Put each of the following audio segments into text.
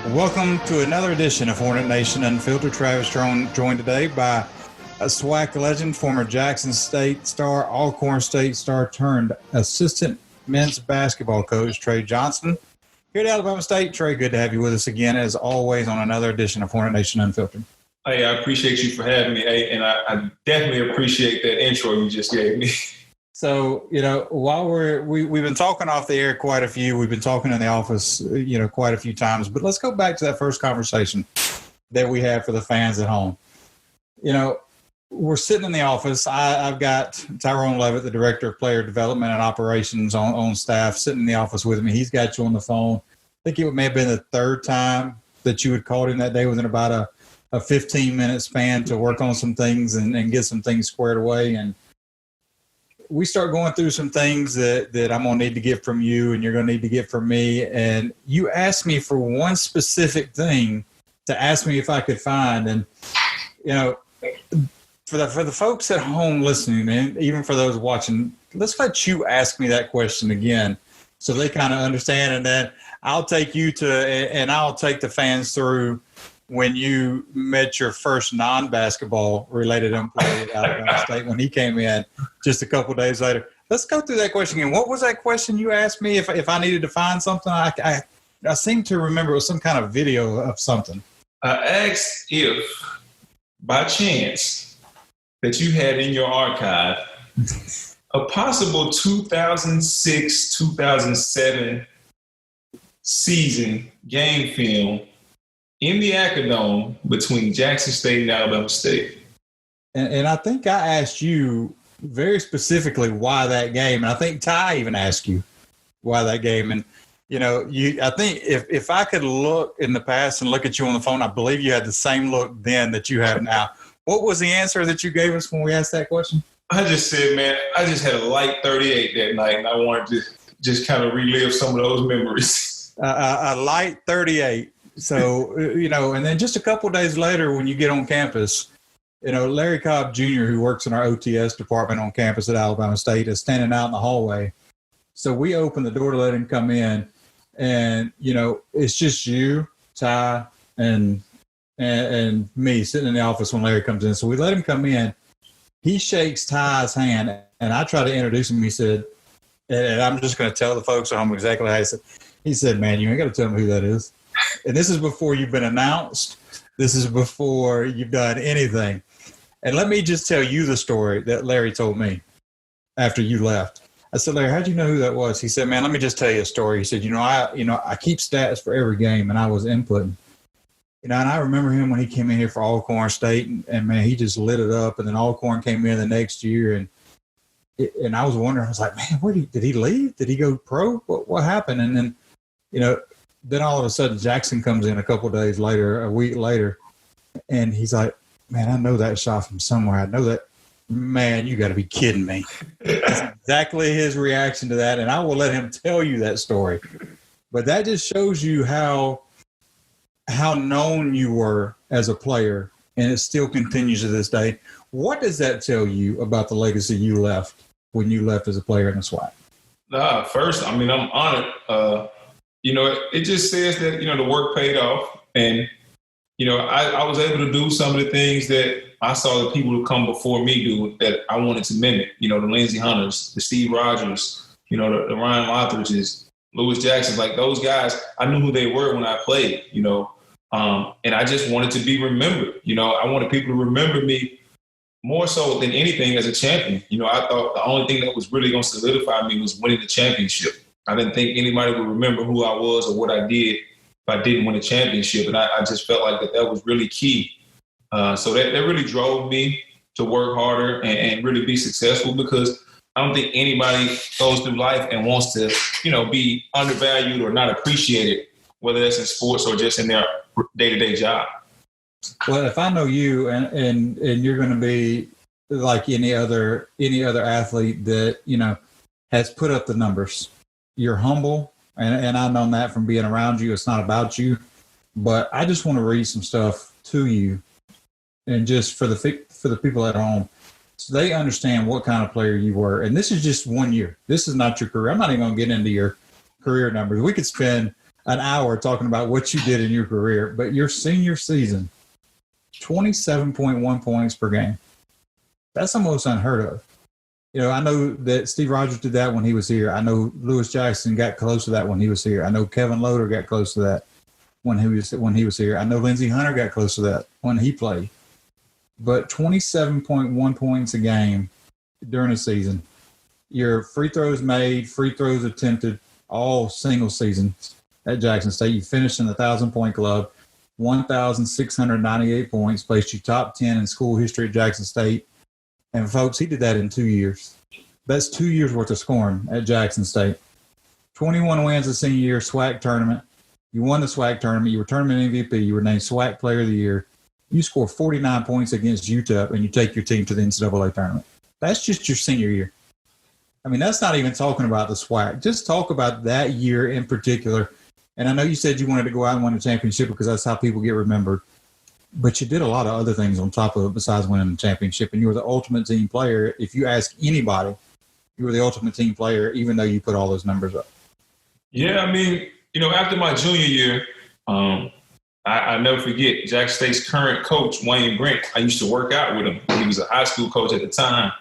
Welcome to another edition of Hornet Nation Unfiltered. Travis Jarome, joined today by a SWAC legend, former Jackson State star, Alcorn State star turned assistant men's basketball coach, Trey Johnson. Here at Alabama State. Trey, good to have you with us again, as always, on another edition of Hornet Nation Unfiltered. Hey, I appreciate you for having me, and I definitely appreciate that intro you just gave me. So, while we've been talking off the air quite a few, we've been talking in the office, quite a few times, but let's go back to that first conversation that we had for the fans at home. We're sitting in the office. I've got Tyrone Levitt, the director of player development and operations on staff, sitting in the office with me. He's got you on the phone. I think it may have been the third time that you had called him that day within about a 15-minute span to work on some things and get some things squared away. And we start going through some things that I'm going to need to get from you and you're going to need to get from me. And you asked me for one specific thing to ask me if I could find. And, for the folks at home listening, and even for those watching, let's let you ask me that question again so they kind of understand. And then I'll take you I'll take the fans through when you met your first non-basketball related employee at Alabama State when he came in just a couple of days later. Let's go through that question again. What was that question you asked me if I needed to find something? I seem to remember it was some kind of video of something. I asked if, by chance, that you had in your archive a possible 2006-2007 season game film in the Acadome between Jackson State and Alabama State. And I think I asked you very specifically why that game. And I think Ty even asked you why that game. And, I think if I could look in the past and look at you on the phone, I believe you had the same look then that you have now. What was the answer that you gave us when we asked that question? I just said, man, I just had a light 38 that night, and I wanted to just kind of relive some of those memories. A light 38. So, and then just a couple of days later when you get on campus, Larry Cobb Jr., who works in our OTS department on campus at Alabama State, is standing out in the hallway. So we open the door to let him come in, and, it's just you, Ty, and me sitting in the office when Larry comes in. So we let him come in. He shakes Ty's hand, and I try to introduce him. He said, and I'm just going to tell the folks at home exactly how he said. He said, man, you ain't got to tell me who that is. And this is before you've been announced. This is before you've done anything. And let me just tell you the story that Larry told me after you left. I said, Larry, how'd you know who that was? He said, man, let me just tell you a story. He said, I keep stats for every game, and I was inputting. And I remember him when he came in here for Alcorn State, and man, he just lit it up. And then Alcorn came in the next year, and I was wondering, I was like, man, did he leave? Did he go pro? What happened? And then, then all of a sudden Jackson comes in a couple of days later, a week later, and he's like, man, I know that shot from somewhere. I know that. Man, you got to be kidding me. That's exactly his reaction to that, and I will let him tell you that story. But that just shows you how known you were as a player, and it still continues to this day. What does that tell you about the legacy you left when you left as a player in the SWAC? First, I'm honored. It just says that, the work paid off. And, I was able to do some of the things that I saw the people who come before me do that I wanted to mimic. The Lindsey Hunters, the Steve Rogers, the Ryan Lothridges, Lewis Jacksons, like those guys, I knew who they were when I played, and I just wanted to be remembered. I wanted people to remember me more so than anything as a champion. I thought the only thing that was really going to solidify me was winning the championship. I didn't think anybody would remember who I was or what I did if I didn't win a championship. And I just felt like that was really key. So that really drove me to work harder and really be successful, because I don't think anybody goes through life and wants to, be undervalued or not appreciated, whether that's in sports or just in their day-to-day job. Well, if I know you and you're going to be like any other athlete that, has put up the numbers, you're humble. And I've known that from being around you. It's not about you, but I just want to read some stuff to you, and just for the people at home, so they understand what kind of player you were. And this is just 1 year. This is not your career. I'm not even going to get into your career numbers. We could spend an hour talking about what you did in your career. But your senior season, 27.1 points per game. That's almost unheard of. I know that Steve Rogers did that when he was here. I know Lewis Jackson got close to that when he was here. I know Kevin Loader got close to that when he was here. I know Lindsey Hunter got close to that when he played. But 27.1 points a game during a season. Your free throws made, free throws attempted, all single seasons at Jackson State. You finished in the 1,000-point club, 1,698 points, placed you top 10 in school history at Jackson State. And, folks, he did that in 2 years. That's 2 years' worth of scoring at Jackson State. 21 wins the senior year, SWAC tournament. You won the SWAC tournament. You were tournament MVP. You were named SWAC Player of the Year. You score 49 points against UTEP, and you take your team to the NCAA tournament. That's just your senior year. I mean, that's not even talking about the SWAC. Just talk about that year in particular. And I know you said you wanted to go out and win a championship because that's how people get remembered. But you did a lot of other things on top of it besides winning the championship. And you were the ultimate team player. If you ask anybody, you were the ultimate team player, even though you put all those numbers up. Yeah, I mean, after my junior year, I never forget Jackson State's current coach, Wayne Brent. I used to work out with him. He was a high school coach at the time.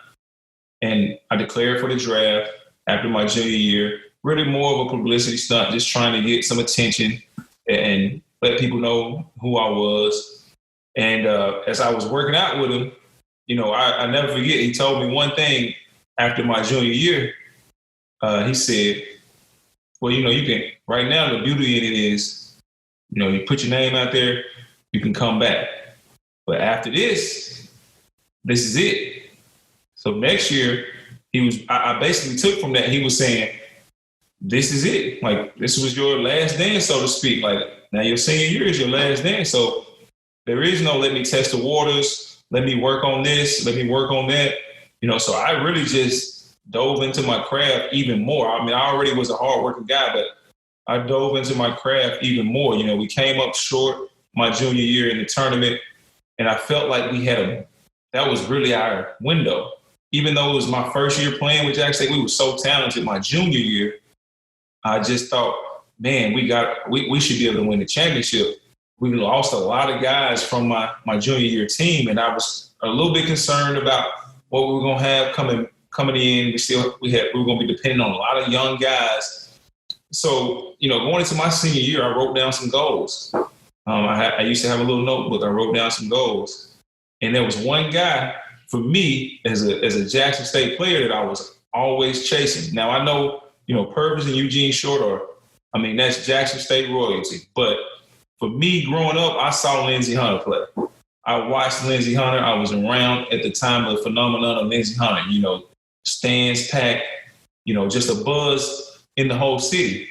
And I declared for the draft after my junior year. Really more of a publicity stunt, just trying to get some attention and let people know who I was. And as I was working out with him, I never forget, he told me one thing after my junior year. He said, well, you can, right now, the beauty in it is, you put your name out there, you can come back. But after this is it. So next year, I basically took from that, he was saying, this is it. Like, this was your last dance, so to speak. Like, now your senior year is your last dance. So there is no let me test the waters, let me work on this, let me work on that. So I really just dove into my craft even more. I mean, I already was a hardworking guy, but I dove into my craft even more. We came up short my junior year in the tournament, and I felt like that was really our window. Even though it was my first year playing with Jackson State, we were so talented my junior year. I just thought, man, we should be able to win the championship. We lost a lot of guys from my junior year team, and I was a little bit concerned about what we were going to have coming in. We were going to be depending on a lot of young guys. So, going into my senior year, I wrote down some goals. I used to have a little notebook. I wrote down some goals, and there was one guy for me as a Jackson State player that I was always chasing. Now I know, Purvis and Eugene Short that's Jackson State royalty. But for me growing up, I saw Lindsey Hunter play. I watched Lindsey Hunter. I was around at the time of the phenomenon of Lindsey Hunter, stands packed, just a buzz in the whole city.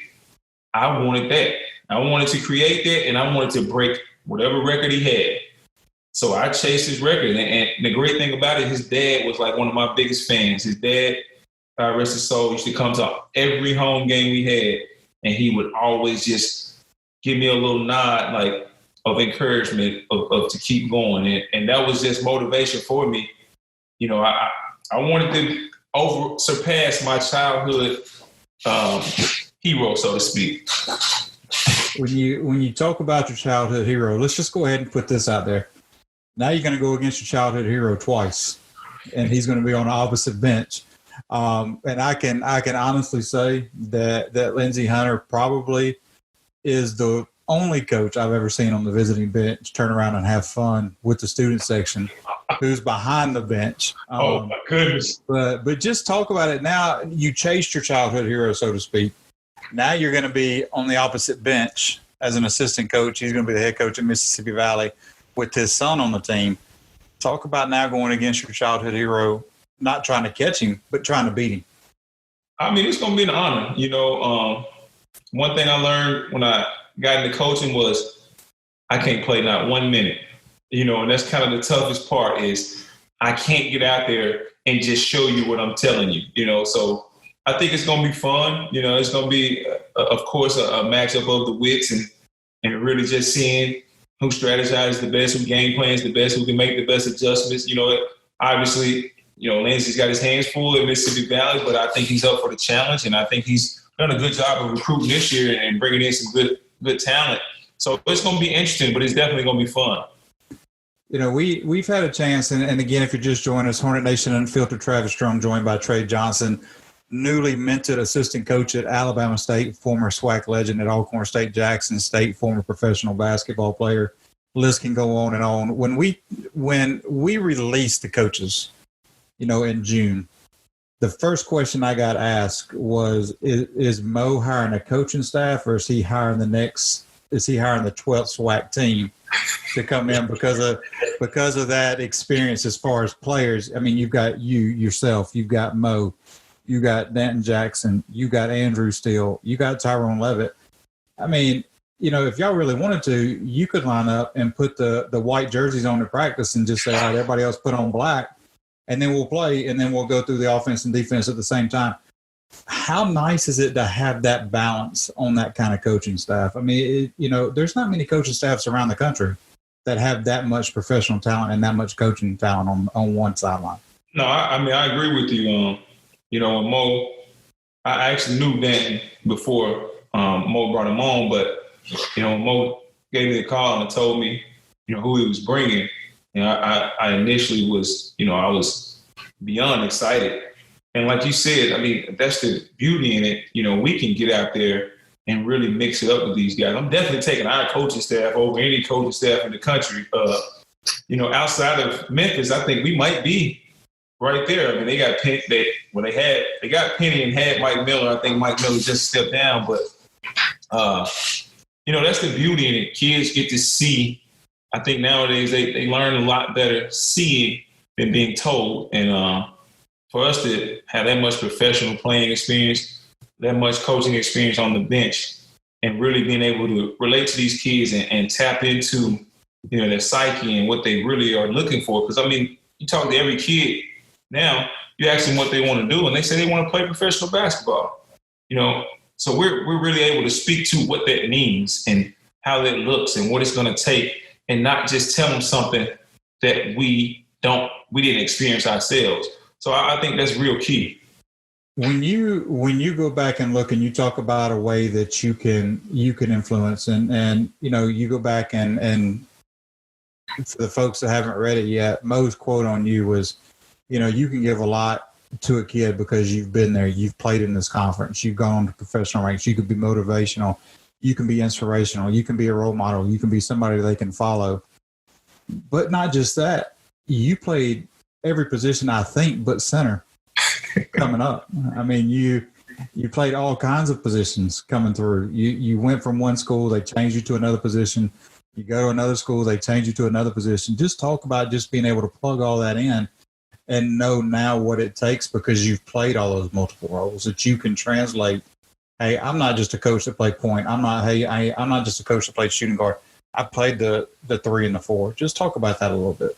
I wanted that. I wanted to create that, and I wanted to break whatever record he had. So I chased his record. And the great thing about it, his dad was like one of my biggest fans. His dad, God rest his soul, used to come to every home game we had, and he would always just give me a little nod, like, of encouragement of to keep going. And that was just motivation for me. I wanted to surpass my childhood hero, so to speak. When you talk about your childhood hero, let's just go ahead and put this out there. Now you're going to go against your childhood hero twice, and he's going to be on the opposite bench. And I can honestly say that Lindsey Hunter probably is the only coach I've ever seen on the visiting bench turn around and have fun with the student section who's behind the bench. Oh, my goodness. But just talk about it now. You chased your childhood hero, so to speak. Now you're going to be on the opposite bench as an assistant coach. He's going to be the head coach at Mississippi Valley with his son on the team. Talk about now going against your childhood hero, not trying to catch him, but trying to beat him. I mean, it's going to be an honor. One thing I learned when I got into coaching was I can't play not 1 minute. And that's kind of the toughest part is I can't get out there and just show you what I'm telling you, So I think it's going to be fun. It's going to be, of course, a matchup of the wits and really just seeing who strategizes the best, who game plans the best, who can make the best adjustments. Obviously, Lindsey's got his hands full at Mississippi Valley, but I think he's up for the challenge, and I think he's done a good job of recruiting this year and bringing in some good good talent. So it's going to be interesting, but it's definitely going to be fun. You know, we've had a chance, and again, if you're just joining us, Hornet Nation Unfiltered, Travis Jarome, joined by Trey Johnson, newly minted assistant coach at Alabama State, former SWAC legend at Alcorn State, Jackson State, former professional basketball player. List can go on and on. When we released the coaches, you know, in June, the first question I got asked was, is Mo hiring a coaching staff, or is he hiring the 12th SWAC team to come in because of that experience as far as players? I mean, you've got yourself, you've got Mo, you got Danton Jackson, you got Andrew Steele, you got Tyrone Levitt. I mean, you know, if y'all really wanted to, you could line up and put the white jerseys on to practice and just say, all right, everybody else put on black, and then we'll play, and then we'll go through the offense and defense at the same time. How nice is it to have that balance on that kind of coaching staff? I mean, you know, there's not many coaching staffs around the country that have that much professional talent and that much coaching talent on one sideline. No, I mean, I agree with you. You know, Mo, I actually knew Danton before Mo brought him on, but, you know, Mo gave me a call and told me, you know, who he was bringing. You know, I initially was, you know, I was beyond excited. And like you said, I mean, that's the beauty in it. You know, we can get out there and really mix it up with these guys. I'm definitely taking our coaching staff over any coaching staff in the country. You know, outside of Memphis, I think we might be right there. I mean, they got they got Penny and had Mike Miller. I think Mike Miller just stepped down, but you know, that's the beauty in it. Kids get to see. I think nowadays they learn a lot better seeing than being told. And for us to have that much professional playing experience, that much coaching experience on the bench, and really being able to relate to these kids and tap into, you know, their psyche and what they really are looking for. Because, I mean, you talk to every kid now, you ask them what they want to do, and they say they want to play professional basketball. You know, so we're really able to speak to what that means and how that looks and what it's going to take, and not just tell them something that we didn't experience ourselves. So I think that's real key. When you go back and look and you talk about a way that you can influence, and you know, you go back and for the folks that haven't read it yet, Mo's quote on you was, you know, you can give a lot to a kid because you've been there, you've played in this conference, you've gone to professional ranks, you could be motivational, you can be inspirational, you can be a role model, you can be somebody they can follow. But not just that, you played every position, I think, but center coming up. I mean, you played all kinds of positions coming through. You went from one school, they changed you to another position. You go to another school, they change you to another position. Just talk about just being able to plug all that in and know now what it takes, because you've played all those multiple roles, that you can translate. Hey, I'm not just a coach that played point. I'm not just a coach that played shooting guard. I played the 3 and the 4. Just talk about that a little bit.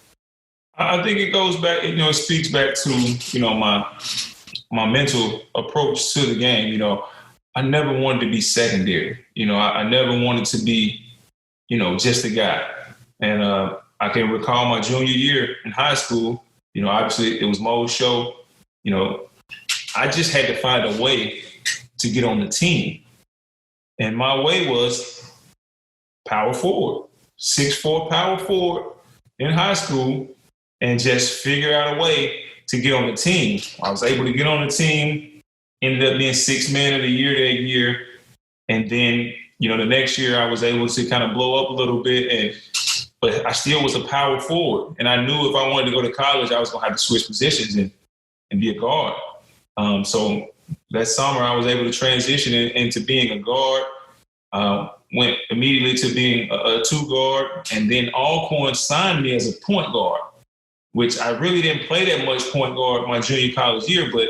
I think it goes back, you know, it speaks back to, you know, my mental approach to the game. You know, I never wanted to be secondary. You know, I never wanted to be, you know, just a guy. And I can recall my junior year in high school, you know, obviously it was Mo's show. You know, I just had to find a way to get on the team. And my way was power forward, 6'4" power forward in high school, and just figure out a way to get on the team. I was able to get on the team, ended up being 6th man of the year that year. And then, you know, the next year I was able to kind of blow up a little bit, but I still was a power forward. And I knew if I wanted to go to college, I was going to have to switch positions and be a guard. So that summer I was able to transition into being a guard, went immediately to being a 2 guard, and then Alcorn signed me as a point guard, which I really didn't play that much point guard my junior college year. But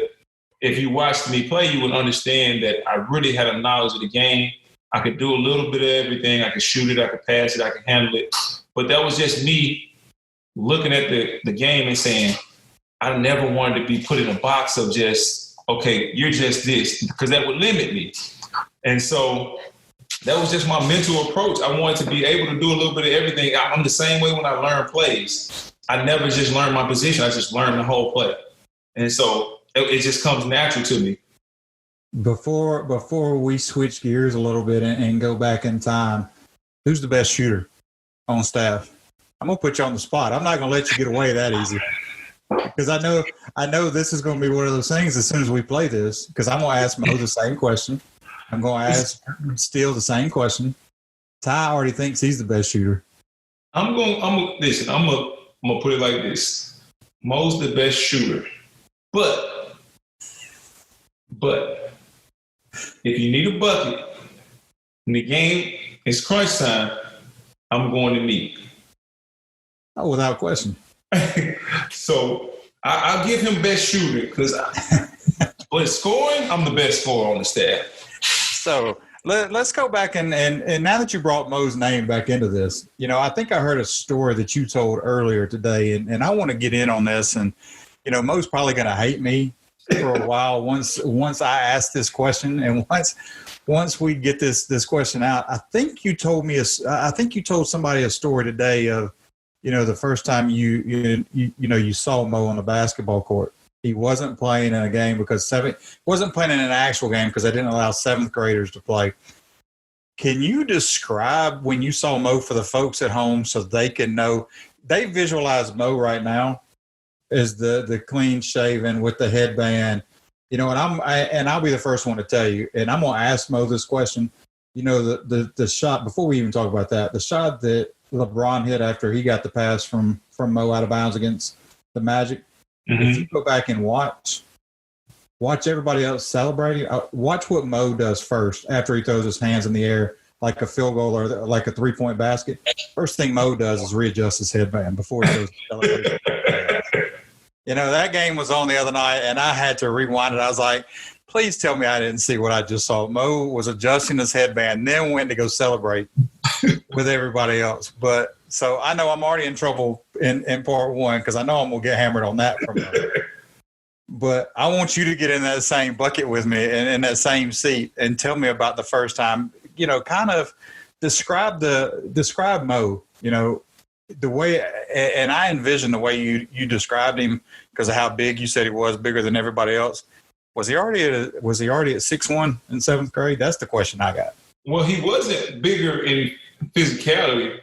if you watched me play, you would understand that I really had a knowledge of the game. I could do a little bit of everything. I could shoot it, I could pass it, I could handle it. But that was just me looking at the game and saying, I never wanted to be put in a box of just, okay, you're just this, because that would limit me. And so that was just my mental approach. I wanted to be able to do a little bit of everything. I'm the same way when I learn plays. I never just learned my position. I just learned the whole play. And so it just comes natural to me. before we switch gears a little bit and go back in time, who's the best shooter on staff? I'm gonna put you on the spot. I'm not gonna let you get away that easy because I know this is gonna be one of those things. As soon as we play this, because I'm gonna ask Mo the same question. I'm gonna ask Steele the same question. Ty already thinks he's the best shooter. Listen. I'm gonna put it like this: Mo's the best shooter, but if you need a bucket in the game, it's crunch time. I'm going to Meek. Oh, without question. So I'll give him best shooter because, but scoring, I'm the best scorer on the staff. So let's go back and now that you brought Mo's name back into this, I think I heard a story that you told earlier today, and I want to get in on this. And Mo's probably going to hate me for a while once I ask this question, and once we get this question out. I think you told somebody a story today of the first time you saw Mo on the basketball court. He wasn't playing in a game wasn't playing in an actual game because they didn't allow 7th graders to play. Can you describe when you saw Mo for the folks at home so they can know? They visualize Mo right now as the clean shaven with the headband, and I'll be the first one to tell you, and I'm gonna ask Mo this question. The shot, before we even talk about that, the shot that LeBron hit after he got the pass from Mo out of bounds against the Magic. Mm-hmm. If you go back and watch everybody else celebrating, watch what Mo does first after he throws his hands in the air like a field goal or like a 3-point basket. First thing Mo does is readjust his headband before he goes to celebration. That game was on the other night, and I had to rewind it. I was like, please tell me I didn't see what I just saw. Mo was adjusting his headband, then went to go celebrate with everybody else. But so I know I'm already in trouble in part one because I know I'm going to get hammered on that from Mo. But I want you to get in that same bucket with me and in that same seat and tell me about the first time, kind of describe Mo, the way, and I envision the way you described him because of how big you said he was, bigger than everybody else. Was he already at 6'1" in 7th grade? That's the question I got. Well, he wasn't bigger in physicality,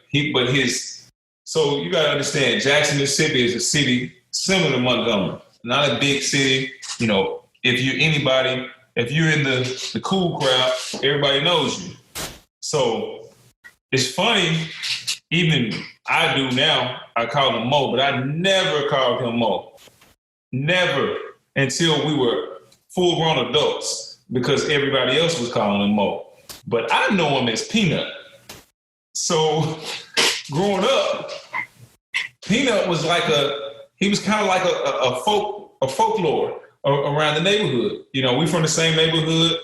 so you got to understand, Jackson, Mississippi is a city similar to Montgomery, not a big city. If you're in the cool crowd, everybody knows you. So it's funny, even I do now, I call him Mo, but I never called him Mo. Never until we were full-grown adults because everybody else was calling him Mo. But I know him as Peanut. So growing up, Peanut was he was kind of like a folklore around the neighborhood. We from the same neighborhood,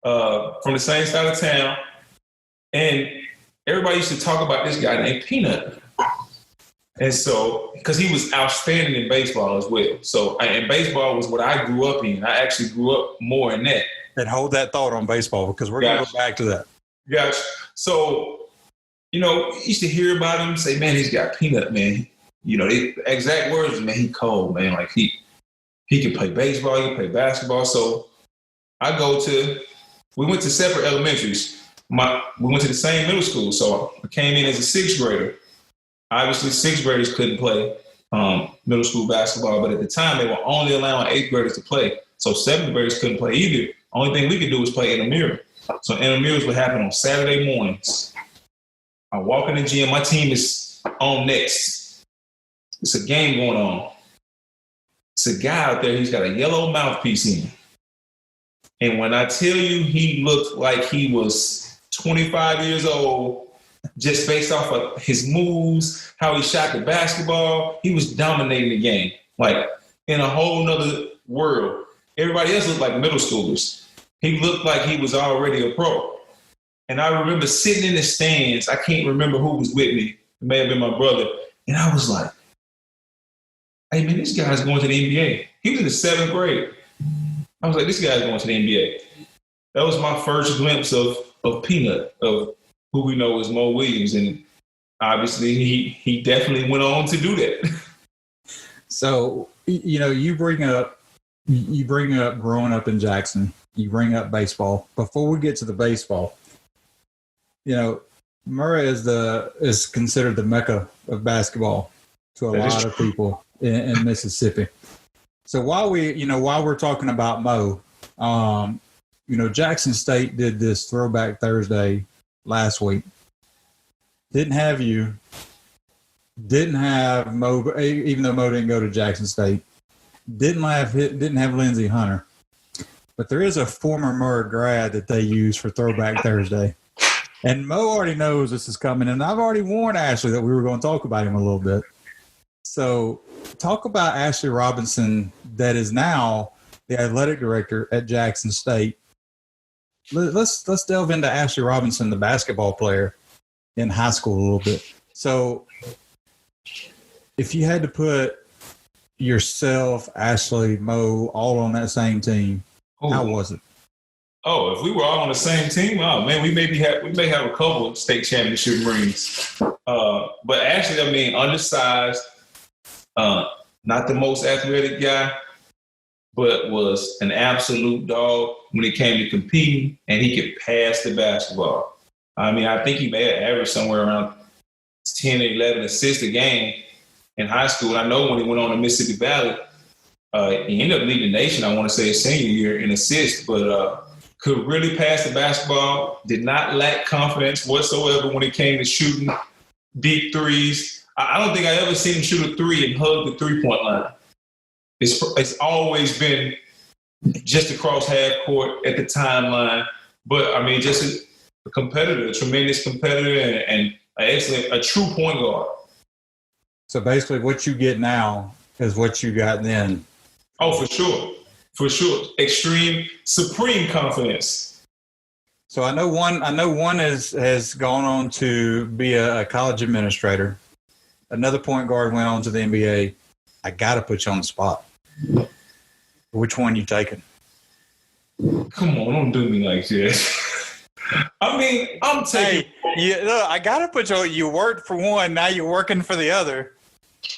from the same side of town. And everybody used to talk about this guy named Peanut. And so, because he was outstanding in baseball as well. So, and baseball was what I grew up in. I actually grew up more in that. And hold that thought on baseball because we're going to go back to that. Gotcha. So, used to hear about him, say, man, he's got Peanut, man. The exact words, man, he cold, man. Like he can play baseball, he can play basketball. So we went to separate elementaries. We went to the same middle school. So I came in as a 6th grader. Obviously, 6th graders couldn't play middle school basketball, but at the time, they were only allowing 8th graders to play. So 7th graders couldn't play either. Only thing we could do was play intramural. So intramurals would happen on Saturday mornings. I walk in the gym. My team is on next. It's a game going on. It's a guy out there. He's got a yellow mouthpiece in. And when I tell you he looked like he was 25 years old, just based off of his moves, how he shot the basketball, he was dominating the game, like in a whole nother world. Everybody else looked like middle schoolers. He looked like he was already a pro. And I remember sitting in the stands. I can't remember who was with me. It may have been my brother. And I was like, hey, man, this guy's going to the NBA. He was in the 7th grade. I was like, this guy's going to the NBA. That was my first glimpse of Peanut, of who we know as Mo Williams. And obviously, he definitely went on to do that. So, you bring up you bring up growing up in Jackson. You bring up baseball. Before we get to the baseball, Murrah is considered the mecca of basketball to a lot of people in Mississippi. So while we're talking about Mo, Jackson State did this Throwback Thursday last week. Didn't have you. Didn't have Mo, even though Mo didn't go to Jackson State. Didn't have Lindsey Hunter. But there is a former Murrah grad that they use for Throwback Thursday. And Mo already knows this is coming, and I've already warned Ashley that we were going to talk about him a little bit. So talk about Ashley Robinson, that is now the athletic director at Jackson State. Let's delve into Ashley Robinson, the basketball player in high school, a little bit. So if you had to put yourself, Ashley, Mo, all on that same team, how was it? Oh, if we were all on the same team, oh man, we may have a couple of state championship rings. But actually, undersized, not the most athletic guy, but was an absolute dog when it came to competing, and he could pass the basketball. I think he may have averaged somewhere around 10 or 11 assists a game in high school. I know when he went on to Mississippi Valley, he ended up leading the nation, I want to say, his senior year in assists, but could really pass the basketball, did not lack confidence whatsoever when it came to shooting deep threes. I don't think I ever seen him shoot a three and hug the three-point line. It's always been just across half court at the timeline. But, just a competitor, a tremendous competitor, and a true point guard. So basically what you get now is what you got then. Oh, for sure. For sure. Extreme, supreme confidence. So I know one has gone on to be a college administrator. Another point guard went on to the NBA. I got to put you on the spot. Which one you taking? Come on, don't do me like this. I'm taking. Hey, look, I got to put you. You worked for one, now you're working for the other.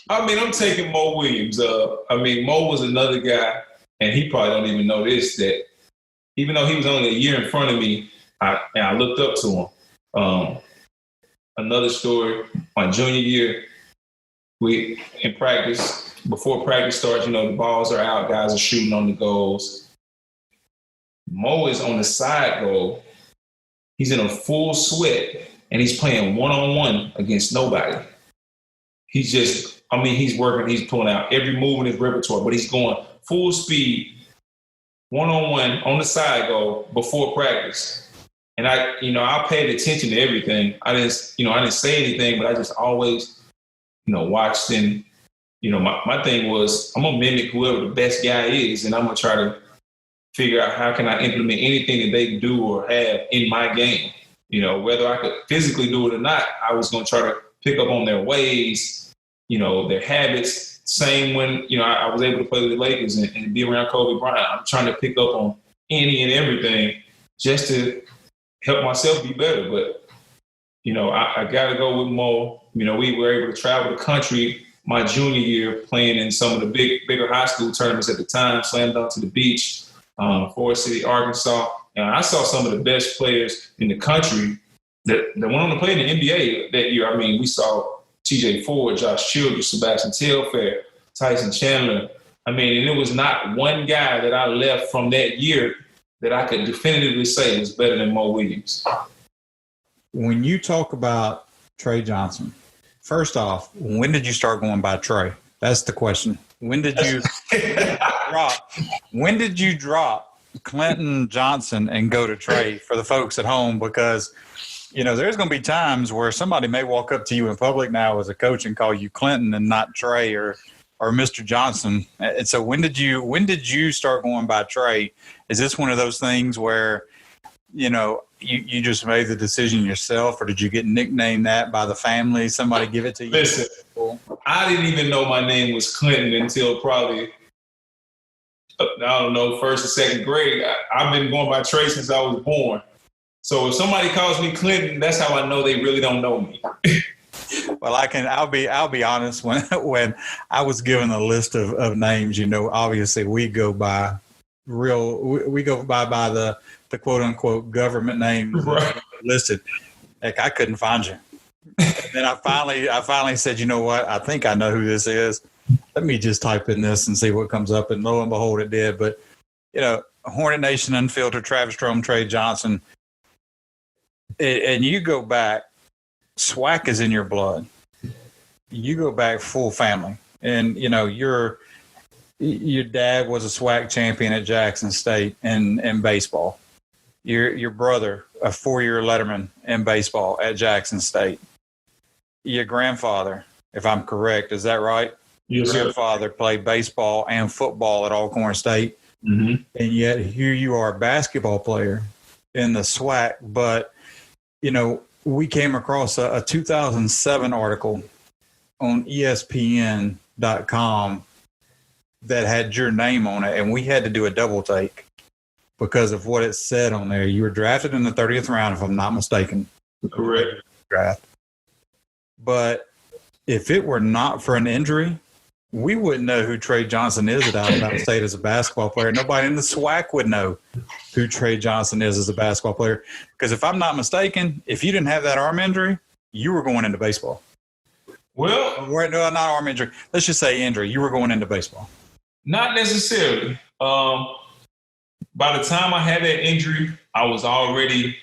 I'm taking Mo Williams. Mo was another guy, and he probably don't even know this, that even though he was only a year in front of me, I looked up to him. Another story, my junior year, we in practice, before practice starts, the balls are out, guys are shooting on the goals. Mo is on the side goal. He's in a full sweat, and he's playing one-on-one against nobody. He's just, he's working, he's pulling out every move in his repertoire, but he's going full speed, one-on-one on the side goal before practice. And I paid attention to everything. I didn't say anything, but I just always, watched. And, my thing was, I'm going to mimic whoever the best guy is, and I'm going to try to figure out how can I implement anything that they do or have in my game. Whether I could physically do it or not, I was going to try to pick up on their ways, their habits. Same when, I was able to play with the Lakers and be around Kobe Bryant. I'm trying to pick up on any and everything just to help myself be better. But, I got to go with Mo. We were able to travel the country my junior year playing in some of the bigger high school tournaments at the time, Slam Dunk to the Beach, Forest City, Arkansas. And I saw some of the best players in the country that went on to play in the NBA that year. We saw TJ Ford, Josh Childress, Sebastian Telfair, Tyson Chandler. And it was not one guy that I left from that year that I could definitively say was better than Mo Williams. When you talk about Trey Johnson, first off, when did you start going by Trey? That's the question. When did you drop Clinton Johnson and go to Trey for the folks at home? Because there's going to be times where somebody may walk up to you in public now as a coach and call you Clinton and not Trey or Mr. Johnson. And so when did you start going by Trey? Is this one of those things where, you just made the decision yourself, or did you get nicknamed that by the family? Somebody give it to you? Listen, I didn't even know my name was Clinton until probably, first or second grade. I've been going by Trey since I was born. So if somebody calls me Clinton, that's how I know they really don't know me. Well, Well, I'll be honest. When I was given a list of names, obviously we go by the quote unquote government names Right. listed. Heck, I couldn't find you. And then I finally said, you know what? I think I know who this is. Let me just type in this and see what comes up. And lo and behold, it did. But, Hornet Nation, Unfiltered, Travis Jarome, Trey Johnson. And you go back, SWAC is in your blood. You go back full family. And, your dad was a SWAC champion at Jackson State in baseball. Your brother, a 4-year letterman in baseball at Jackson State. Your grandfather, if I'm correct, is that right? Yes, Your grandfather played baseball and football at Alcorn State. Mm-hmm. And yet here you are, a basketball player in the SWAC. But, we came across a 2007 article on ESPN.com that had your name on it, and we had to do a double take because of what it said on there. You were drafted in the 30th round, if I'm not mistaken. Correct. Draft. But if it were not for an injury, we wouldn't know who Trey Johnson is at Alabama State as a basketball player. Nobody in the SWAC would know who Trey Johnson is as a basketball player. Because if I'm not mistaken, if you didn't have that arm injury, you were going into baseball. Well, no, not arm injury. Let's just say injury. You were going into baseball. Not necessarily. By the time I had that injury, I was already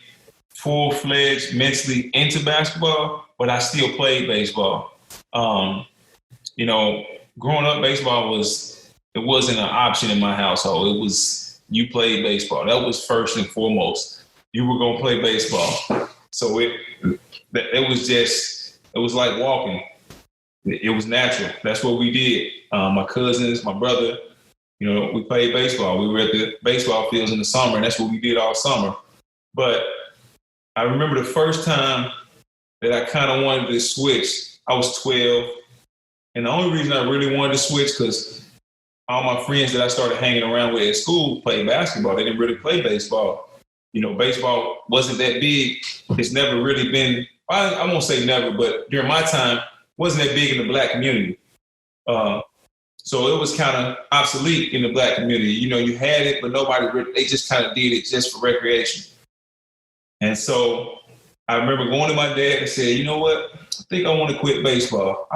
full-fledged mentally into basketball, but I still played baseball. Growing up, baseball wasn't an option in my household. It was, you played baseball. That was first and foremost. You were going to play baseball. So it was like walking. It was natural. That's what we did. My cousins, my brother, we played baseball. We were at the baseball fields in the summer, and that's what we did all summer. But I remember the first time that I kind of wanted to switch, I was 12. And the only reason I really wanted to switch because all my friends that I started hanging around with at school played basketball. They didn't really play baseball. Baseball wasn't that big. It's never really been, I won't say never, but during my time, wasn't that big in the black community. So it was kind of obsolete in the black community. You had it, but nobody really, they just kind of did it just for recreation. And so I remember going to my dad and said, you know what? I think I want to quit baseball.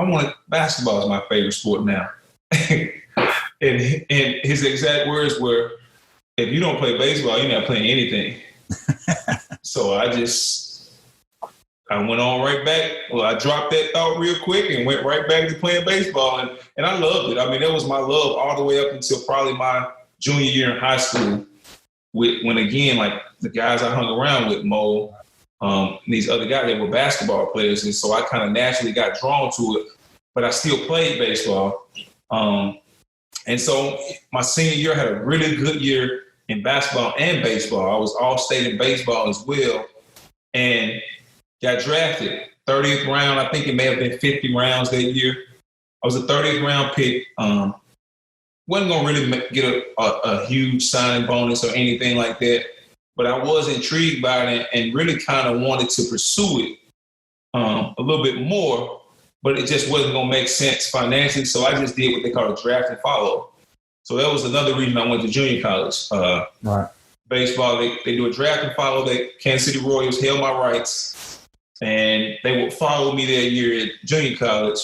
Basketball is my favorite sport now. and his exact words were, if you don't play baseball, you're not playing anything. So I went on right back. Well, I dropped that thought real quick and went right back to playing baseball. And I loved it. I mean, that was my love all the way up until probably my junior year in high school. When again, like the guys I hung around with, Mo, these other guys, they were basketball players. And so I kind of naturally got drawn to it, but I still played baseball. And so my senior year, I had a really good year in basketball and baseball. I was all-state in baseball as well. And got drafted 30th round. I think it may have been 50 rounds that year. I was a 30th round pick. Wasn't going to really get a huge signing bonus or anything like that. But I was intrigued by it and really kind of wanted to pursue it a little bit more. But it just wasn't going to make sense financially. So I just did what they call a draft and follow. So that was another reason I went to junior college. Right. Baseball, they do a draft and follow. The Kansas City Royals held my rights. And they would follow me that year at junior college.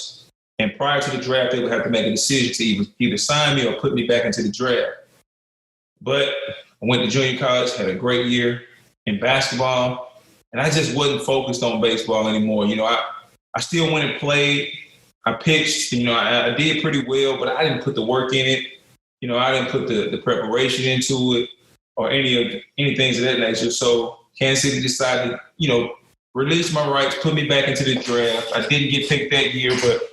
And prior to the draft, they would have to make a decision to either sign me or put me back into the draft. But I went to junior college, had a great year in basketball, and I just wasn't focused on baseball anymore. I still went and played. I pitched. I did pretty well, but I didn't put the work in it. I didn't put the preparation into it or any things of that nature. So Kansas City decided, release my rights, put me back into the draft. I didn't get picked that year, but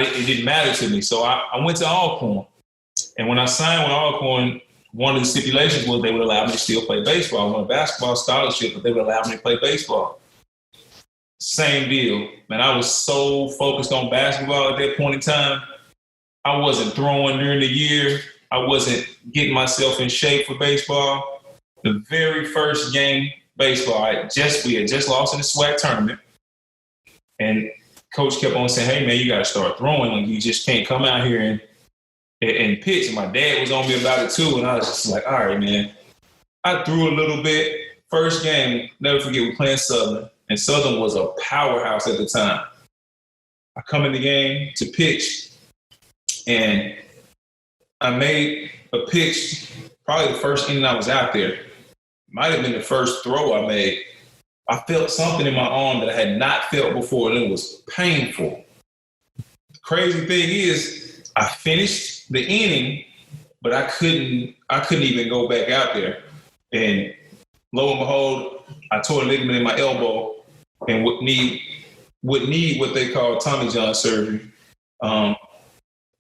it didn't matter to me. So I went to Alcorn. And when I signed with Alcorn, one of the stipulations was they would allow me to still play baseball. I won a basketball scholarship, but they would allow me to play baseball. Same deal. Man, I was so focused on basketball at that point in time. I wasn't throwing during the year. I wasn't getting myself in shape for baseball. The very first game, baseball, we had just lost in the SWAC tournament. And coach kept on saying, hey, man, you got to start throwing. Like, you just can't come out here and pitch. And my dad was on me about it too. And I was just like, all right, man. I threw a little bit. First game, never forget, we playing Southern. And Southern was a powerhouse at the time. I come in the game to pitch, and I made a pitch, probably the first inning I was out there. Might have been the first throw I made. I felt something in my arm that I had not felt before, and it was painful. The crazy thing is, I finished the inning, but I couldn't even go back out there. And lo and behold, I tore a ligament in my elbow and would need what they call Tommy John surgery.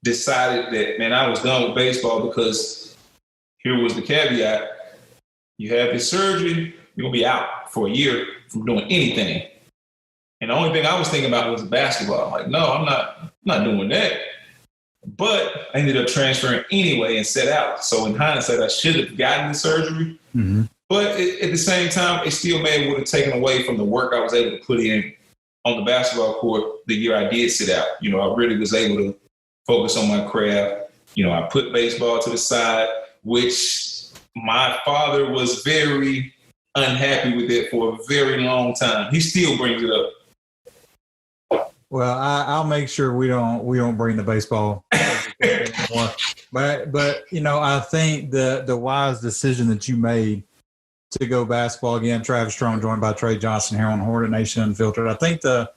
Decided that, man, I was done with baseball because here was the caveat. You have this surgery, you're going to be out for a year from doing anything. And the only thing I was thinking about was basketball. I'm like, no, I'm not doing that. But I ended up transferring anyway and set out. So in hindsight, I should have gotten the surgery. Mm-hmm. But at the same time, it still may would have taken away from the work I was able to put in on the basketball court the year I did sit out. I really was able to focus on my craft. I put baseball to the side, which my father was very unhappy with it for a very long time. He still brings it up. Well, I'll make sure we don't bring the baseball anymore. But I think the wise decision that you made to go basketball again, Travis Jarome joined by Trey Johnson here on Hornet Nation Unfiltered. I think the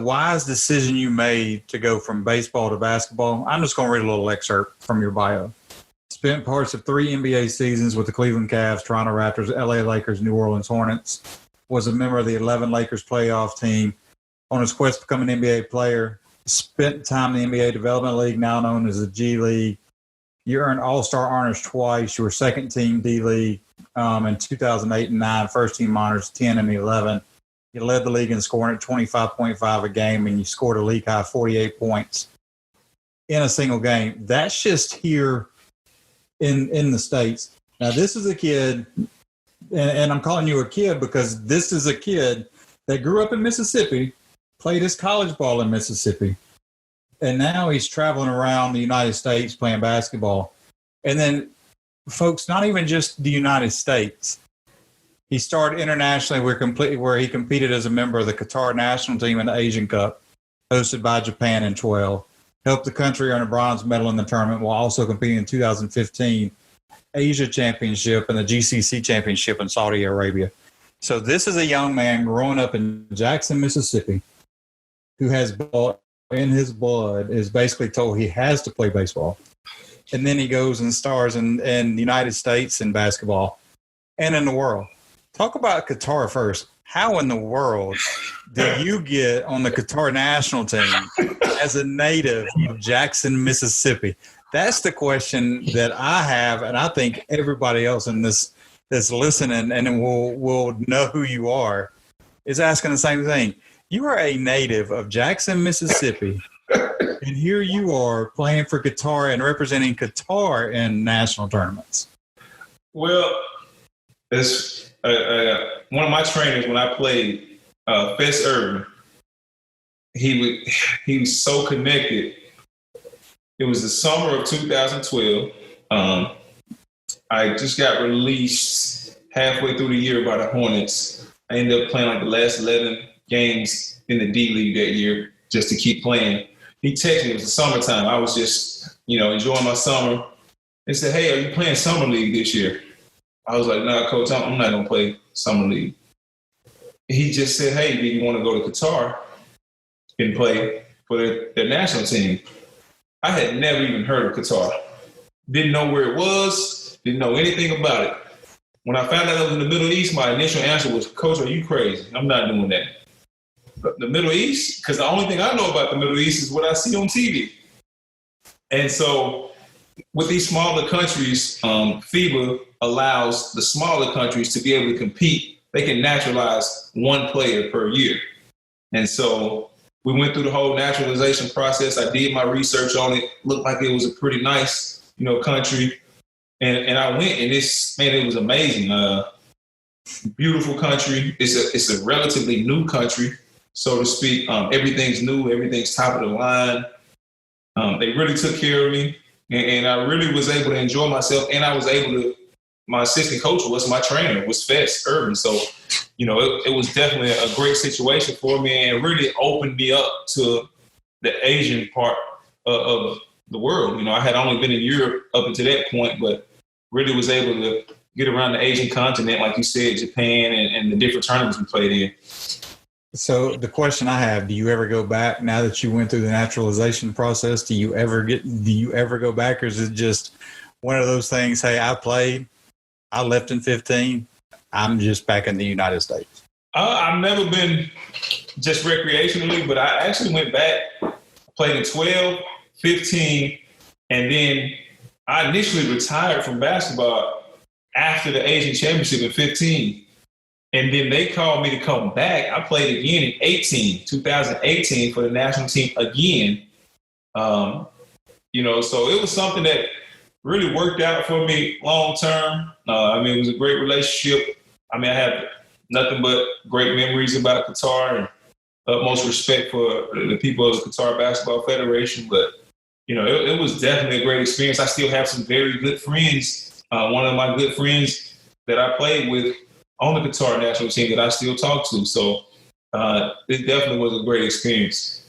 wise decision you made to go from baseball to basketball, I'm just going to read a little excerpt from your bio. Spent parts of 3 NBA seasons with the Cleveland Cavs, Toronto Raptors, LA Lakers, New Orleans Hornets. Was a member of the 11 Lakers playoff team. On his quest to become an NBA player, spent time in the NBA Development League, now known as the G League. You earned All-Star honors twice. You were second-team D-League in 2008 and 9, first-team honors 10 and 11. You led the league in scoring at 25.5 a game, and you scored a league-high 48 points in a single game. That's just here in the States. Now, this is a kid, and I'm calling you a kid because this is a kid that grew up in Mississippi, played his college ball in Mississippi, and now he's traveling around the United States playing basketball. And then, folks, not even just the United States. He started internationally where he competed as a member of the Qatar national team in the Asian Cup, hosted by Japan in 12. Helped the country earn a bronze medal in the tournament while also competing in 2015 Asia Championship and the GCC Championship in Saudi Arabia. So this is a young man growing up in Jackson, Mississippi, who has ball in his blood, is basically told he has to play baseball. And then he goes and stars in the United States in basketball and in the world. Talk about Qatar first. How in the world do you get on the Qatar national team as a native of Jackson, Mississippi? That's the question that I have, and I think everybody else in this that's listening and will know who you are is asking the same thing. You are a native of Jackson, Mississippi, and here you are playing for Qatar and representing Qatar in national tournaments. Well, it's one of my trainers when I played, Fess Irvin. He was so connected. It was the summer of 2012. I just got released halfway through the year by the Hornets. I ended up playing like the last 11 games in the D League that year just to keep playing. He texted me, it was the summertime. I was just, enjoying my summer. He said, hey, are you playing Summer League this year? I was like, nah, coach, I'm not going to play Summer League. He just said, hey, do you want to go to Qatar and play for their national team? I had never even heard of Qatar. Didn't know where it was, didn't know anything about it. When I found out I was in the Middle East, my initial answer was, coach, are you crazy? I'm not doing that. But the Middle East, because the only thing I know about the Middle East is what I see on TV. And so with these smaller countries, FIBA allows the smaller countries to be able to compete. They can naturalize one player per year. And so we went through the whole naturalization process. I did my research on it. Looked like it was a pretty nice, country. And I went, and it was amazing. Beautiful country. It's a relatively new country. so to speak. Everything's new. Everything's top of the line. They really took care of me, and I really was able to enjoy myself. And I was able to. My assistant coach was my trainer, was Fess Urban. So, it was definitely a great situation for me, and really opened me up to the Asian part of the world. I had only been in Europe up until that point, but really was able to get around the Asian continent, like you said, Japan and the different tournaments we played in. So the question I have, do you ever go back now that you went through the naturalization process? Do you ever go back, or is it just one of those things, hey, I played, I left in 15, I'm just back in the United States? I've never been just recreationally, but I actually went back, played in 12, 15, and then I initially retired from basketball after the Asian Championship in 15. And then they called me to come back. I played again in 2018 for the national team again. So it was something that really worked out for me long term. It was a great relationship. I have nothing but great memories about Qatar and utmost respect for the people of the Qatar Basketball Federation. But, it was definitely a great experience. I still have some very good friends. One of my good friends that I played with on the Qatar national team that I still talk to. So it definitely was a great experience.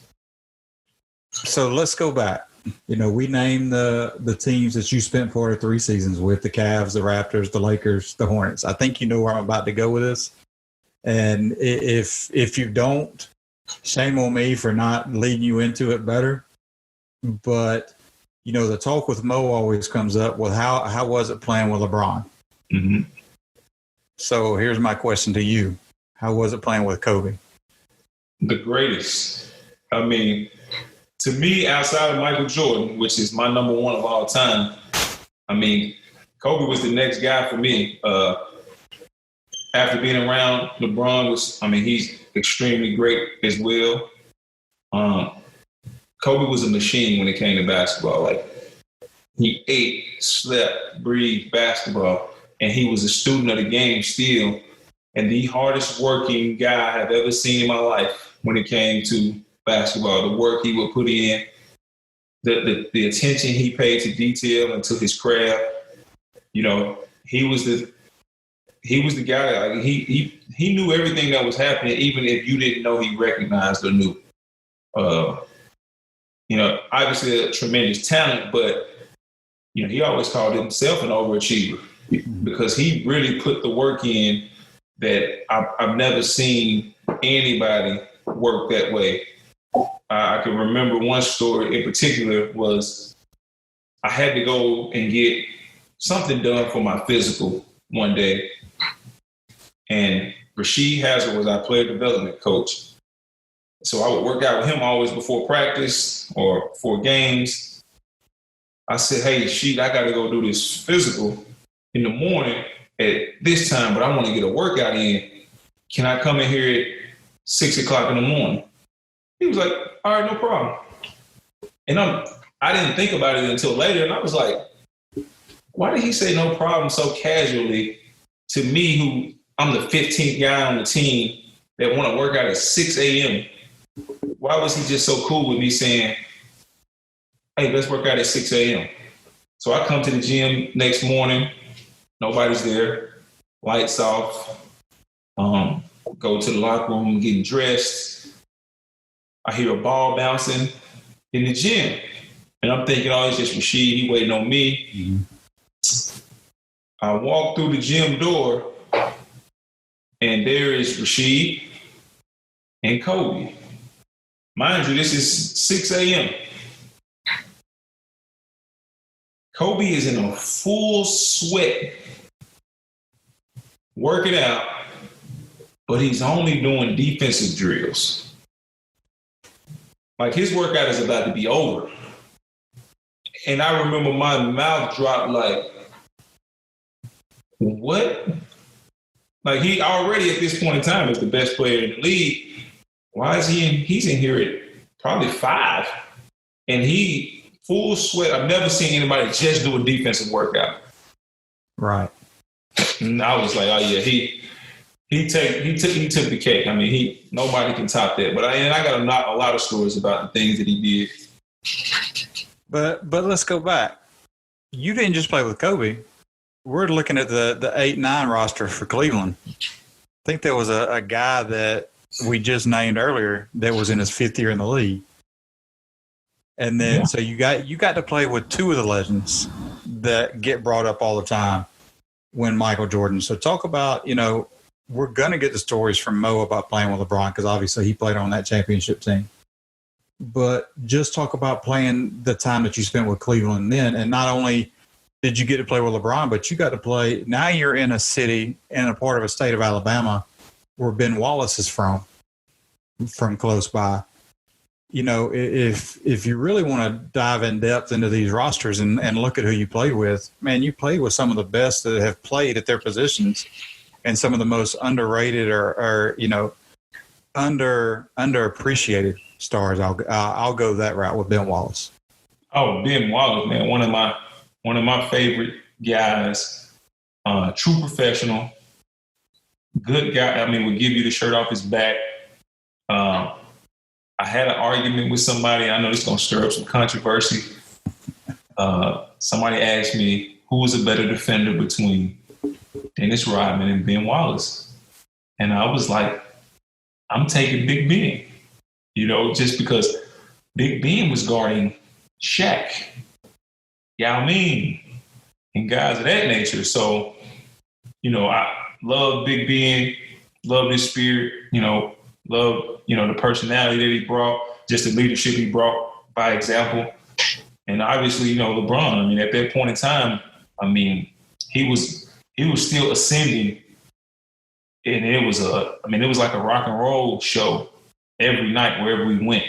So let's go back. We named the teams that you spent 43 seasons with: the Cavs, the Raptors, the Lakers, the Hornets. I think you know where I'm about to go with this. And if you don't, shame on me for not leading you into it better. But, the talk with Mo always comes up with how was it playing with LeBron? Mm-hmm. So here's my question to you. How was it playing with Kobe? The greatest. To me, outside of Michael Jordan, which is my number one of all time, Kobe was the next guy for me. After being around LeBron, he's extremely great as well. Kobe was a machine when it came to basketball. He ate, slept, breathed basketball. And he was a student of the game still, and the hardest working guy I've ever seen in my life when it came to basketball. The work he would put in, the attention he paid to detail and to his craft. He was the guy that he knew everything that was happening, even if you didn't know he recognized or knew. Obviously a tremendous talent, but he always called himself an overachiever, because he really put the work in that I've never seen anybody work that way. I can remember one story in particular was I had to go and get something done for my physical one day. And Rasheed Hazard was our player development coach. So I would work out with him always before practice or before games. I said, hey, Sheed, I got to go do this physical in the morning at this time, but I want to get a workout in. Can I come in here at 6 o'clock in the morning? He was like, all right, no problem. And I didn't think about it until later. And I was like, why did he say no problem so casually to me, who I'm the 15th guy on the team that want to work out at 6 a.m.? Why was he just so cool with me saying, hey, let's work out at 6 a.m.? So I come to the gym next morning. Nobody's there. Lights off. Go to the locker room, getting dressed. I hear a ball bouncing in the gym. And I'm thinking, oh, it's just Rasheed. He waiting on me. Mm-hmm. I walk through the gym door, and there is Rasheed and Kobe. Mind you, this is 6 a.m. Kobe is in a full sweat, working out, but he's only doing defensive drills. Like, his workout is about to be over. And I remember my mouth dropped like, what? Like, he already at this point in time is the best player in the league. Why is he's in here at probably 5. And he full sweat. I've never seen anybody just do a defensive workout. Right. And I was like, oh yeah, he He took the cake. I mean, nobody can top that. But I got a lot of stories about the things that he did. But let's go back. You didn't just play with Kobe. We're looking at the 8-9 roster for Cleveland. I think there was a guy that we just named earlier that was in his 5th year in the league. And then so you got to play with two of the legends that get brought up all the time when Michael Jordan. So talk about, we're going to get the stories from Mo about playing with LeBron because obviously he played on that championship team. But just talk about playing the time that you spent with Cleveland then. And not only did you get to play with LeBron, but you got to play – now you're in a city and a part of a state of Alabama where Ben Wallace is from close by. If you really want to dive in depth into these rosters and look at who you played with, man, you played with some of the best that have played at their positions and some of the most underrated or underappreciated stars. I'll go that route with Ben Wallace. Oh, Ben Wallace, man, one of my favorite guys. True professional, good guy. I mean, would give you the shirt off his back. I had an argument with somebody. I know it's going to stir up some controversy. Somebody asked me who was a better defender between Dennis Rodman and Ben Wallace. And I was like, I'm taking Big Ben. Just because Big Ben was guarding Shaq, Yao Ming, and guys of that nature. So, I love Big Ben, love his spirit, love, the personality that he brought, just the leadership he brought by example. And obviously, LeBron, I mean, at that point in time, I mean, he was still ascending. And it was like a rock and roll show every night wherever we went.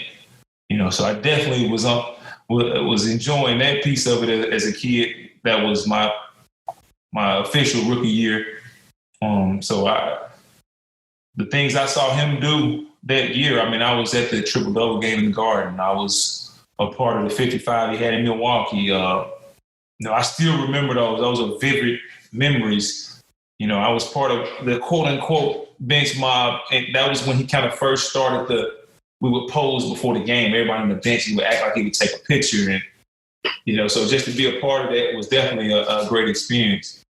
So I definitely was enjoying that piece of it as a kid. That was my official rookie year. The things I saw him do that year, I mean, I was at the triple-double game in the Garden. I was a part of the 55 he had in Milwaukee. I still remember those. Those are vivid memories. I was part of the quote-unquote bench mob, and that was when he kind of first started we would pose before the game. Everybody on the bench, he would act like he would take a picture. And, so just to be a part of that was definitely a great experience.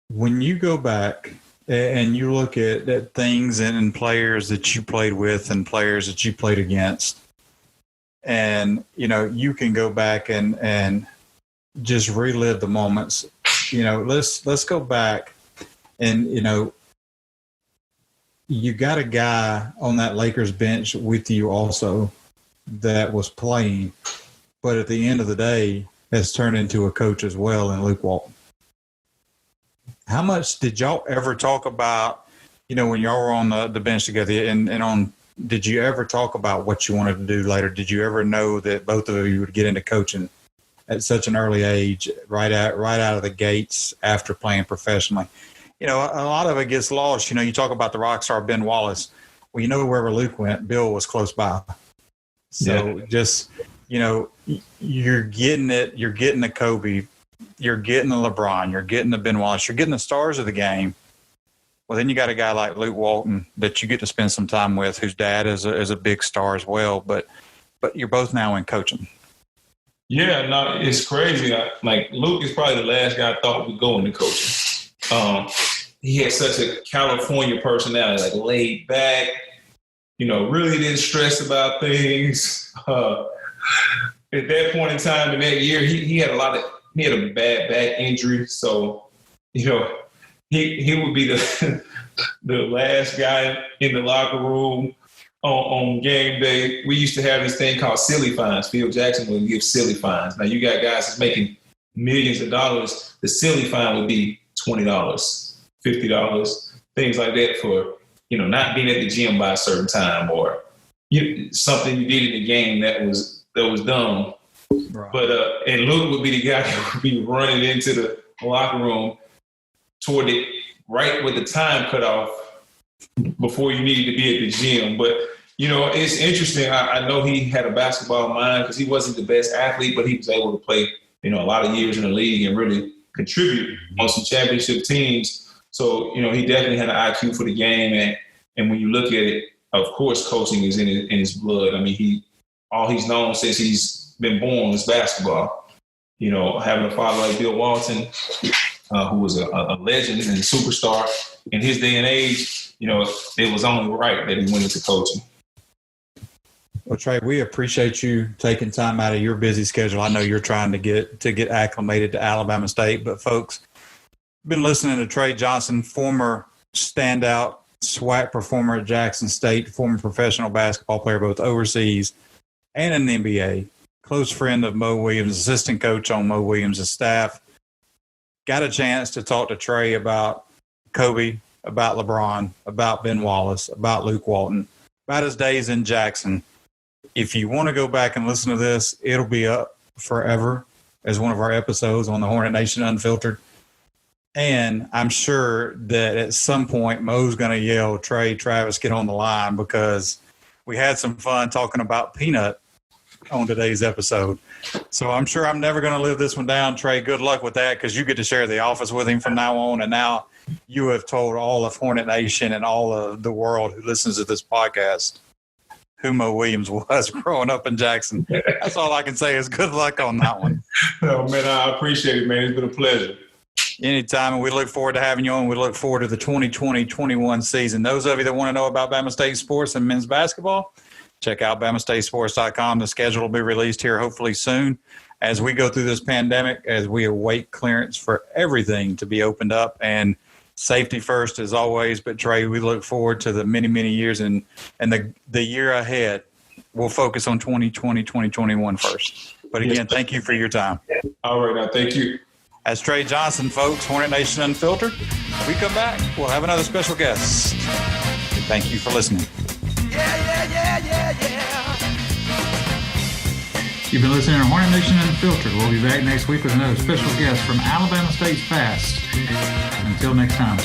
When you go back and you look at things and players that you played with and players that you played against, and, you can go back and just relive the moments. Let's go back and, you got a guy on that Lakers bench with you also that was playing, but at the end of the day has turned into a coach as well in Luke Walton. How much did y'all ever talk about, when y'all were on the bench together did you ever talk about what you wanted to do later? Did you ever know that both of you would get into coaching at such an early age, right out of the gates after playing professionally? A lot of it gets lost. You talk about the rock star Ben Wallace. Well, wherever Luke went, Bill was close by. So just, you're getting it. You're getting the Kobe. You're getting the LeBron. You're getting the Ben Wallace. You're getting the stars of the game. Well, then you got a guy like Luke Walton that you get to spend some time with, whose dad is a big star as well. But you're both now in coaching. Yeah, no, it's crazy. Luke is probably the last guy I thought would go into coaching. He had such a California personality, laid back, really didn't stress about things. At that point in time in that year, he had a bad back injury. So, he would be the last guy in the locker room on game day. We used to have this thing called silly fines. Phil Jackson would give silly fines. Now, you got guys that's making millions of dollars. The silly fine would be $20, $50, things like that for, not being at the gym by a certain time or something you did in the game that was dumb. Right. But and Luke would be the guy that would be running into the locker room toward it right with the time cut off before you needed to be at the gym. But, it's interesting. I know he had a basketball mind because he wasn't the best athlete, but he was able to play, a lot of years in the league and really contribute on some championship teams. So, he definitely had an IQ for the game. And when you look at it, of course, coaching is in his blood. I mean, all he's known since he's been born was basketball. Having a father like Bill Walton, who was a legend and a superstar in his day and age, it was only right that he went into coaching. Well, Trey, we appreciate you taking time out of your busy schedule. I know you're trying to get acclimated to Alabama State, but folks, been listening to Trey Johnson, former standout SWAC performer at Jackson State, former professional basketball player both overseas and in the NBA, close friend of Mo Williams, assistant coach on Mo Williams' staff. Got a chance to talk to Trey about Kobe, about LeBron, about Ben Wallace, about Luke Walton, about his days in Jackson. If you want to go back and listen to this, it'll be up forever as one of our episodes on the Hornet Nation Unfiltered. And I'm sure that at some point Mo's going to yell, Trey, Travis, get on the line, because we had some fun talking about Peanut on today's episode. So I'm sure I'm never going to live this one down. Trey, good luck with that, because you get to share the office with him from now on. And now you have told all of Hornet Nation and all of the world who listens to this podcast who Mo Williams was growing up in Jackson. That's all I can say is good luck on that one. Oh, man, I appreciate it, man. It's been a pleasure. Anytime, and we look forward to having you on. We look forward to the 2020-21 season. Those of you that want to know about Bama State sports and men's basketball, check out BamaStateSports.com. The schedule will be released here hopefully soon as we go through this pandemic, as we await clearance for everything to be opened up. And safety first as always. But, Trey, we look forward to the many, many years and the year ahead. We'll focus on 2020, 2021 first. But, again, thank you for your time. All right, now, thank you. As Trey Johnson, folks, Hornet Nation Unfiltered. When we come back, we'll have another special guest. Thank you for listening. Yeah. You've been listening to Hornet Nation Unfiltered. We'll be back next week with another special guest from Alabama State's past. Until next time.